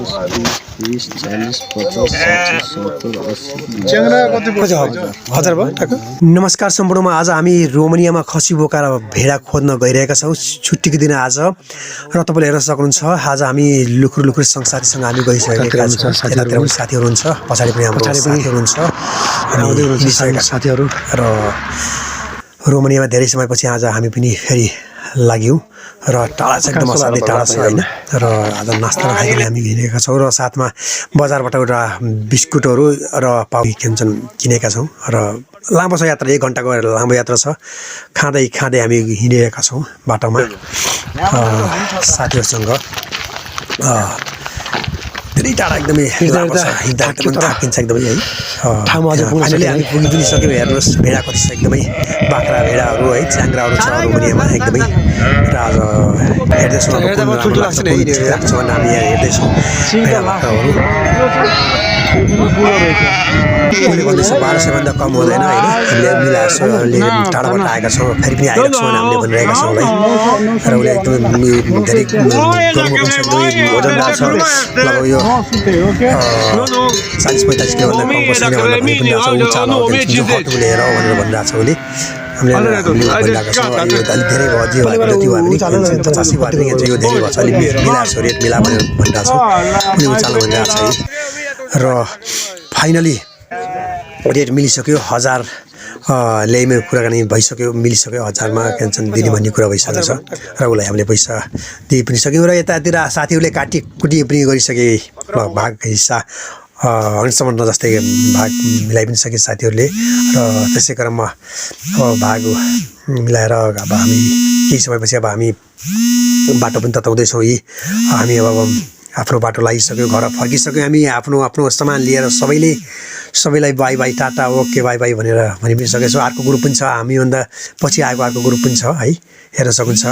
30, 40, 50, 60, 70, 80, च्याङ्रा कति पर्छ हजार भयो टक्क। नमस्कार सम्पूर्णमा आज हामी रोमानियामा खसी बोकाएर भेडा खोज्न गइरहेका छौँ छुट्टीको दिन आज र तपाईँले हेर्न सक्नुहुन्छ आज हामी लुखुर संसारसँग हामी गइसकेका छौँ। यतातिर पनि साथीहरू हुन्छ, पछाडि पनि हाम्रो साथीहरू हुन्छ, साथीहरू र रोमानियामा धेरै समयपछि आज हामी पनि फेरि लाग्यौँ र टाढा छ एकदम असाध्यै टाढा छ होइन। र आज नास्ता खाइकन हामी हिँडेका छौँ र साथमा बजारबाट एउटा बिस्कुटहरू र पाउ किनेका छौँ र लामो छ यात्रा, 1 घन्टाको लामो यात्रा छ। खाँदै खाँदै हामी हिँडिरहेका छौँ बाटोमा साथीहरूसँग। धेरै टाढा एकदमै लामो छ, हिँड्दा एकदमै थाकिन्छ एकदमै है। फाइनली हामी पुगि पनि सक्यौँ। हेर्नुहोस् भेडा कति छ, एकदमै बाख्रा भेडाहरू है, च्याङ्ग्राहरू छ रोमानियामा एकदमै। र आज हेर्दैछौँ अब कुन लाग्छ भने हामी यहाँ हेर्दैछौँ भेडा बाख्राहरू। उसले भन्दैछ 1200 भन्दा कम हुँदैन होइन। हामीले मिलाएर टाढाबाट आएका छौँ, फेरि पनि आइरहेको छौँ हामीले भनिरहेका छौँ है। र उसले एकदमै धेरै गर्म पनि छ, एकदमै वजनदार छ, लगभग यो 40-45 किलोभन्दा कमको छैन भनेर पनि भनिरहेको छ। उचालो हट लिएर भनेर भनिरहेको छ उसले। हामीले भनिरहेको छौँ यो अलिक धेरै भयो, जे भयो जति भयो पनि 85 भएर यहाँ चाहिँ यो धेरै भयो, अलिक मिलाएको छ, रेट मिला भनेर भनिरहेको छ। उनी उचालो भनिरहेको छ है। र फाइनली रेट मिलिसक्यो, 1000 ल्याइमा कुराकानी भइसक्यो, मिलिसक्यो। 1000मा के दिने भन्ने कुरा भइसकेको छ र उसलाई हामीले पैसा दिइ पनि सक्यौँ। र यतातिर साथीहरूले काटिकुटी पनि गरिसके, भाग हिस्सा 100 जस्तै भाग मिलाइ पनि सके साथीहरूले। र त्यसै क्रममा अब भाग मिलाएर अब हामी केही समयपछि अब हामी बाटो पनि तताउँदैछौँ। हामी अब आफ्नो बाटो लागिसक्यो, घर फर्किसक्यो। हामी आफ्नो सामान लिएर सबैलाई by by Tata okay by by भनेर भनि पनि सकेछौँ। अर्को ग्रुप पनि छ, हामीभन्दा पछि आएको अर्को ग्रुप पनि छ है, हेर्न सक्नुहुन्छ।